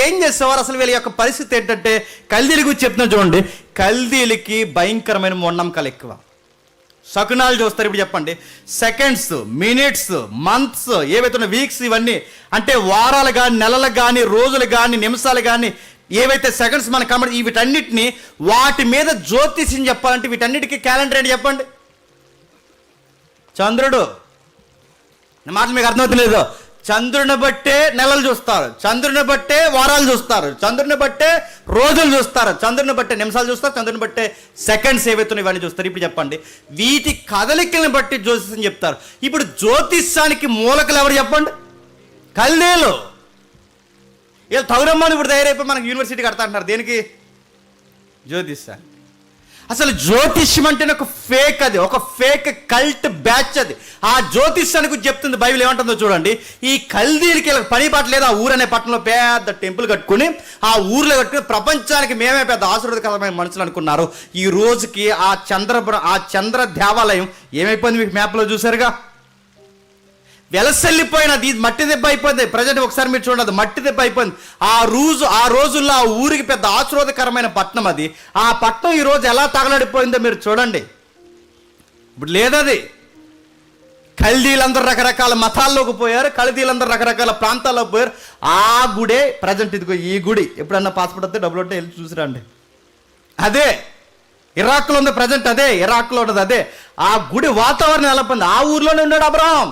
ఏం చేసేవారు? అసలు వీళ్ళ యొక్క పరిస్థితి ఏంటంటే, కల్దీల గురించి చెప్తున్నా చూడండి. కల్దీలకి భయంకరమైన మూఢనమ్మకాలు ఎక్కువ. శకునాలు చూస్తారు. ఇప్పుడు చెప్పండి, సెకండ్స్, మినిట్స్, మంత్స్, ఏవైతే వీక్స్, ఇవన్నీ అంటే వారాలు కానీ, నెలలు కానీ, రోజులు కానీ, నిమిషాలు కానీ, ఏవైతే సెకండ్స్ మనకు కనబడి వీటన్నిటిని, వాటి మీద జ్యోతిష్యం చెప్పాలంటే వీటన్నిటికీ క్యాలెండర్ ఏంటి చెప్పండి? చంద్రుడు. నా మాటలు మీకు అర్థమవుతలేదు. చంద్రుని బట్టే నెలలు చూస్తారు, చంద్రుని బట్టే వారాలు చూస్తారు, చంద్రుని బట్టే రోజులు చూస్తారు, చంద్రుని బట్టే నిమిషాలు చూస్తారు, చంద్రుని బట్టే సెకండ్స్ ఏవైతున్నాయి ఇవన్నీ చూస్తారు. ఇప్పుడు చెప్పండి, వీటి కదలికలను బట్టి జ్యోతిష్యం చెప్తారు. ఇప్పుడు జ్యోతిష్యానికి మూలకలు ఎవరు చెప్పండి? కల్దీలు. వీళ్ళు తౌరమ్మని ఇప్పుడు తయారైపోయి మనకు యూనివర్సిటీ కడతా అంటున్నారు. దేనికి? జ్యోతిష్యాన్ని. అసలు జ్యోతిష్యం అంటేనే ఒక ఫేక్, అది ఒక ఫేక్ కల్ట్ బ్యాచ్. అది ఆ జ్యోతిష్యానికి చెప్తుంది బైబిల్. ఏమంటుందో చూడండి. ఈ కల్దీలకి పని పాట లేదు. ఆ ఊరు అనే పట్టణంలో పెద్ద టెంపుల్ కట్టుకుని, ఆ ఊర్లో కట్టుకుని ప్రపంచానికి మేమే పెద్ద ఆశీర్వాదకరమైన మనుషులు అనుకున్నారు. ఈ రోజుకి ఆ చంద్ర దేవాలయం ఏమైపోయింది? మీకు మ్యాప్లో చూసారుగా, వెలసెల్లిపోయినది, మట్టి దెబ్బ అయిపోయింది. ప్రజెంట్ ఒకసారి మీరు చూడండి, మట్టి దెబ్బ అయిపోయింది. ఆ రోజుల్లో ఆ ఊరికి పెద్ద ఆశీర్వాదకరమైన పట్టణం అది. ఆ పట్టణం ఈరోజు ఎలా తగలడిపోయిందో మీరు చూడండి. ఇప్పుడు లేదది. కల్దీలందరూ రకరకాల మతాల్లోకి పోయారు, కల్దీలందరూ రకరకాల ప్రాంతాల్లోకి పోయారు. ఆ గుడే ప్రజెంట్. ఇదిగో ఈ గుడి. ఎప్పుడన్నా పాస్పోర్ట్ వస్తే డబ్బులు ఉంటే వెళ్ళి చూసిరండి. అదే ఇరాక్లో ఉంది ప్రజెంట్. అదే ఇరాక్లో ఉన్నది. అదే ఆ గుడి వాతావరణం ఎలా పోయింది. ఆ ఊర్లోనే ఉన్నాడు అబ్రహాం.